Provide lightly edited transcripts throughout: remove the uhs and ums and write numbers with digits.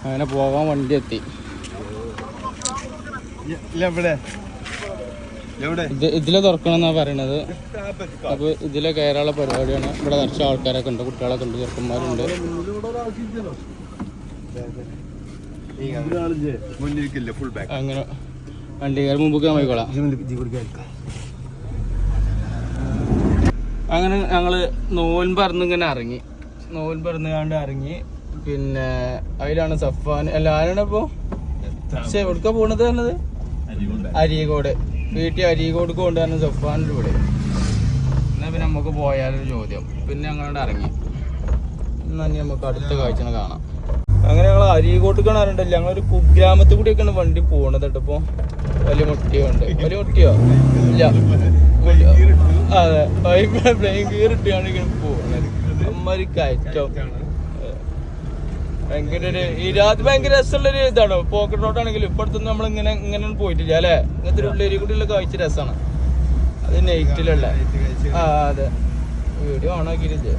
അങ്ങനെ പോകാൻ വണ്ടി എത്തി. ഇതിലെ തുറക്കണമെന്നാണ് പറയണത്. അപ്പോൾ ഇതിലെ കയറാനുള്ള പരിപാടിയാണ്. ഇവിടെ നിറച്ച ആൾക്കാരൊക്കെ ഉണ്ട്, കുട്ടികളൊക്കെ ഉണ്ട്, ചെറുക്കന്മാരുണ്ട്. അങ്ങനെ വണ്ടിക്കാർ മുമ്പൊക്കെ പോയിക്കോളാം. അങ്ങനെ ഞങ്ങള് നോൻപറന്ന് ഇങ്ങനെ ഇറങ്ങി. നോൻപറന്നുകാണ്ട് ഇറങ്ങി. പിന്നെ അതിലാണ് സഫാൻ. അല്ല, ആരാണ് ഇപ്പൊ എവിടുക്ക പോണത് പറഞ്ഞത്? അരീക്കോട്. വീട്ടിൽ അരീക്കോട് കൊണ്ടുവരുന്ന സഫാനിൻ്റെ ഇവിടെ. എന്നാ പിന്നെ നമുക്ക് പോയാലൊരു ചോദ്യം. പിന്നെ ഞങ്ങളോട് ഇറങ്ങി. എന്നാ നമുക്ക് അടുത്ത കാഴ്ച കാണാം. അങ്ങനെ ഞങ്ങൾ അരീക്കോട്ടേക്കാണ് അറിയണ്ടല്ല. ഞങ്ങളൊരു കുഗ്രാമത്തിൽ കൂടിയൊക്കെയാണ് വണ്ടി പോണത് കേട്ടോ. ഇപ്പോൾ വലിയ മുട്ടിയുണ്ട്. വലിയ മുട്ടിയോ ഇല്ല. അതെ, പ്ലെയിൻ ഗിയർ ഇട്ടാണ് ഇങ്ങനെ പോകുന്നത്. അമ്മൊരു കയറ്റം. ഭയങ്കര ഒരു ഈ രാത്രി ഭയങ്കര രസമുള്ളൊരു ഇതാണ്. പോക്കറ്റ് റോഡാണെങ്കിലും ഇപ്പടുത്തൊന്നും നമ്മളിങ്ങനെ ഇങ്ങനെ പോയിട്ടില്ല അല്ലേ. ഇങ്ങനത്തെ ഒരു ഉള്ളേരി കൂടിയുള്ള കാഴ്ച രസമാണ്. അത് നൈറ്റിലുള്ള. ആ അതെ, വീഡിയോ ഓണാക്കിയിട്ടില്ല.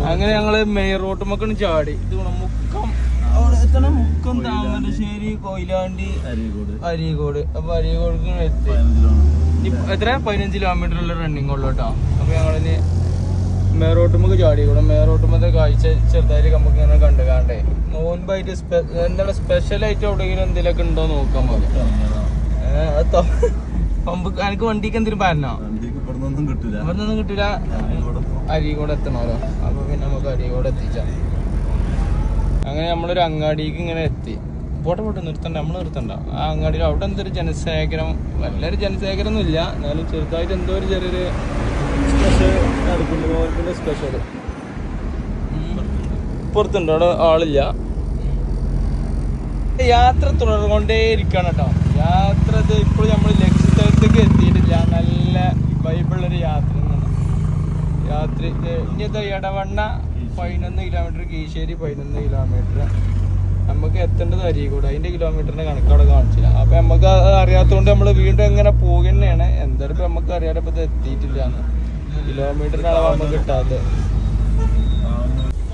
അങ്ങനെ ഞങ്ങള് മെയിൻ റോട്ടുമൊക്കെ ചാടി. ഇത് മുക്കം അവിടെ എത്തണം. മുക്കം, താമരശ്ശേരി, കൊയിലാണ്ടി, അരീക്കോട്. അപ്പൊ അരീക്കോട് എത്തി. എത്ര 15 കിലോമീറ്ററുള്ള റണ്ണിങ് ഉള്ളു കേട്ടോ. അപ്പൊ ഞങ്ങളിനി മേറോട്ടുമ്പൊക്കെ ചാടിക്കൂടെ. മേറോട്ടുമ്പത്തെ കാഴ്ച ചെറുതായിട്ട് നമുക്ക് ഇങ്ങനെ കണ്ടുകാണ്ടേ. നോൻപായിട്ട് എന്താണ് സ്പെഷ്യലായിട്ട് എവിടെയെങ്കിലും എന്തെങ്കിലുമൊക്കെ ഉണ്ടോ നോക്കാൻ മതി. എനിക്ക് വണ്ടിക്ക് എന്തെങ്കിലും പറഞ്ഞോ? ഇവിടുന്നൊന്നും കിട്ടില്ല. അരീക്കോട് എത്തണമല്ലോ. അപ്പൊ പിന്നെ നമുക്ക് അരീക്കോട് എത്തിച്ചാൽ. അങ്ങനെ നമ്മളൊരു അങ്ങാടിക്ക് ഇങ്ങനെ എത്തി. പോട്ടെ നിർത്തണ്ട, നമ്മൾ നിർത്തണ്ട. ആ അങ്ങാടിയിൽ അവിടെ എന്തൊരു ജനശേഖരം, വലിയൊരു ജനശേഖരം ഒന്നും ഇല്ല. എന്നാലും ചെറുതായിട്ട് എന്തോ ഒരു ചെറിയൊരു സ്പെഷ്യൽ നടക്കുന്നുണ്ട്. സ്പെഷ്യൽ പുറത്തുണ്ട്, അവിടെ ആളില്ല. യാത്ര തുടർന്നുകൊണ്ടേ ഇരിക്കണം കേട്ടോ. യാത്ര ഇപ്പോൾ നമ്മൾ ലക്ഷ്യസ്ഥലത്തേക്ക് എത്തിയിട്ടില്ല. നല്ല വൈബുള്ളൊരു യാത്ര. ഇനിയത്തെ ഇടവണ്ണ 11 കിലോമീറ്റർ, കീശ്ശേരി 11 കിലോമീറ്റർ. നമുക്ക് എത്തേണ്ടത് അരീക്കോട്. അതിൻ്റെ കിലോമീറ്ററിൻ്റെ കണക്കവിടെ കാണിച്ചില്ല. അപ്പം നമുക്ക് അറിയാത്തതുകൊണ്ട് നമ്മൾ വീണ്ടും എങ്ങനെ പോകുക തന്നെയാണ്. എന്തായാലും ഇപ്പം നമുക്ക് അറിയാതെ ഇപ്പം ഇത് എത്തിയിട്ടില്ല എന്ന്. കിലോമീറ്ററിൻ്റെ അളവ് നമുക്ക് കിട്ടാത്തത്.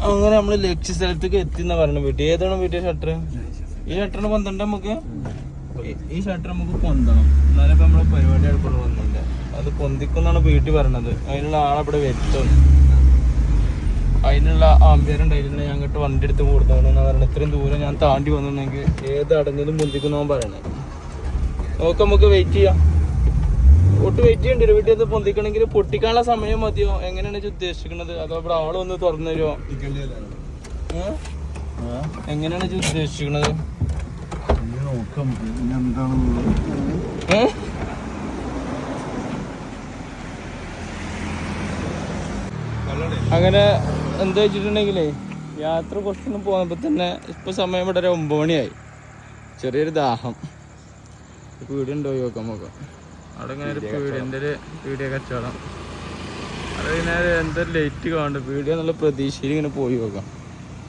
അങ്ങനെ നമ്മൾ ലക്ഷ്യ സ്ഥലത്തേക്ക് എത്തി എന്നാ പറഞ്ഞു. വീട്ടിൽ ഏതാണ് വീട്ടിൽ ഷട്ടർ? ഈ ഷട്ടറിന് പൊന്തണ്ട നമുക്ക്. ഈ ഷട്ടർ നമുക്ക് പൊന്തണം, എന്നാലും ഇപ്പം നമ്മൾ പരിപാടി അടുക്കൊണ്ട് വന്നില്ല. അത് പൊന്തിക്കുന്നാണ് വീട്ടിൽ പറയണത്. അതിനുള്ള ആളെ ഇവിടെ വരുത്തും. അതിനുള്ള ആംബിയറുണ്ടായിരുന്നു. ഞാൻ അങ്ങോട്ട് വണ്ടി എടുത്ത് കൊടുത്തതെന്ന് പറഞ്ഞത്. ഇത്രയും ദൂരം ഞാൻ താണ്ടി വന്നിട്ടുണ്ടെങ്കിൽ ഏത് അടഞ്ഞതും പൊന്തിക്കുന്നവൻ പറയണത്. നോക്കാം, നമുക്ക് വെയിറ്റ് ചെയ്യാം. ഒട്ട് വെയിറ്റ് ചെയ്യേണ്ടി വരും. വീട്ടിൽ പൊന്തിക്കണമെങ്കിൽ പൊട്ടിക്കാനുള്ള സമയം മതിയോ? എങ്ങനെയാണ് ഉദ്ദേശിക്കുന്നത്? അതോ ഇവിടെ ആളൊന്ന് തുറന്നു തരുമോ? എങ്ങനെയാണ് ഉദ്ദേശിക്കുന്നത്? അങ്ങനെ എന്താ വെച്ചിട്ടുണ്ടെങ്കിലേ, യാത്ര കുറച്ചൊന്ന് പോകുമ്പോൾ തന്നെ ഇപ്പം സമയം ഇവിടെ 9 മണിയായി. ചെറിയൊരു ദാഹം. പീടിയുണ്ടോ നോക്കാം നമുക്ക്. അവിടെ ഇങ്ങനെ ഒരു പീടിയൻ്റെ ഒരു പീടിയ കച്ചവടം. അവിടെ ഇങ്ങനെ എന്തൊരു ലൈറ്റ് കാണുന്നുണ്ട്. പീടിയ എന്നുള്ള പ്രതീക്ഷയിൽ ഇങ്ങനെ പോയി നോക്കാം.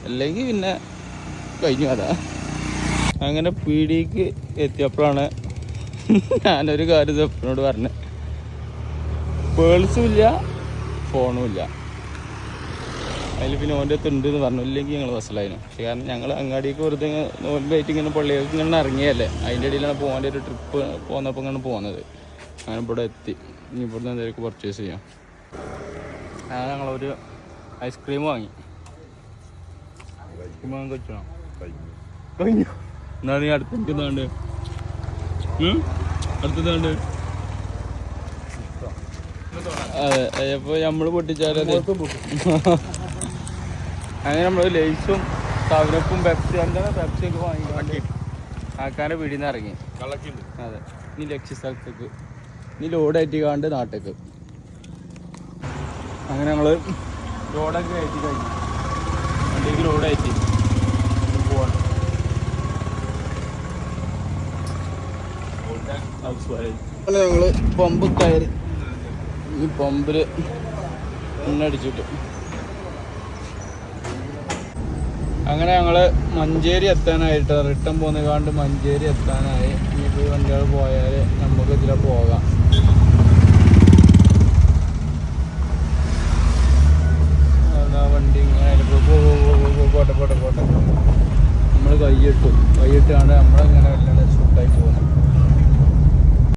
അല്ലെങ്കിൽ പിന്നെ കഴിഞ്ഞു അതാ. അങ്ങനെ പീടിയക്ക് എത്തിയപ്പോഴാണ് ഞാനൊരു കാര്യം സെപ്പനോട് പറഞ്ഞത്. പേഴ്സും ഇല്ല, ഫോണും ഇല്ല. അതിൽ പിന്നെ ഓൻ്റെ അടുത്ത് ഉണ്ട് എന്ന് പറഞ്ഞു. ഇല്ലെങ്കിൽ ഞങ്ങൾ ബസ്സിലായിരുന്നു. പക്ഷേ കാരണം ഞങ്ങൾ അങ്ങാടിക്ക് വെറുതെ നോൻപായിട്ട് ഇങ്ങനെ പള്ളികൾക്ക് ഇങ്ങനെ ഇറങ്ങിയല്ലേ. അതിൻ്റെ ഇടയിലാണ് പോകാൻ്റെ ഒരു ട്രിപ്പ് പോന്നപ്പോൾ ഇങ്ങനെ പോകുന്നത്. അങ്ങനെ ഇവിടെ എത്തി. ഇനി ഇവിടുന്ന് എന്തെങ്കിലും പർച്ചേസ് ചെയ്യാം. അങ്ങനെ ഞങ്ങളൊരു ഐസ്ക്രീം വാങ്ങി. ഐസ്ക്രീം വാങ്ങാൻ കഴിച്ചോ? കഴിഞ്ഞു. എന്നാണ് ഈ അടുത്തെനിക്കുന്നാണ്ട് അടുത്തതാണ്ട്. അതെ, അപ്പോൾ നമ്മൾ പൊട്ടിച്ചാലത്. അങ്ങനെ നമ്മൾ ലേസും തവരപ്പും പെപ്സി, എന്താണ് പെപ്സിയൊക്കെ വാങ്ങി ആക്കാൻ്റെ വീടിൽ നിന്ന് ഇറങ്ങി. അതെ, ഇനി ലക്ഷ്യസ്ഥലത്തേക്ക്, ഇനി ലോഡായിട്ട് കാണ്ട് നാട്ടേക്ക്. അങ്ങനെ ഞങ്ങൾ ലോഡൊക്കെ കയറ്റി കഴിഞ്ഞു. വണ്ടിക്ക് ലോഡായിട്ട് പോവാണ്. അങ്ങനെ ഞങ്ങൾ പമ്പ് കയറി. ഈ പമ്പിൽ എണ്ണടിച്ചിട്ട് അങ്ങനെ ഞങ്ങൾ മഞ്ചേരി എത്താനായിട്ട് റിട്ടേൺ പോന്നുകാണ്ട് മഞ്ചേരി എത്താനായി. ഇനിയിപ്പോൾ വണ്ടികൾ പോയാൽ നമുക്ക് ഇതിലെ പോകാം. വണ്ടി ഇങ്ങനെ പോട്ടെ പോട്ടെ പോട്ടെ. നമ്മള് കൈയിട്ടു കണ്ട് നമ്മളിങ്ങനെ വല്ലാണ്ട് ഷൂട്ടായി.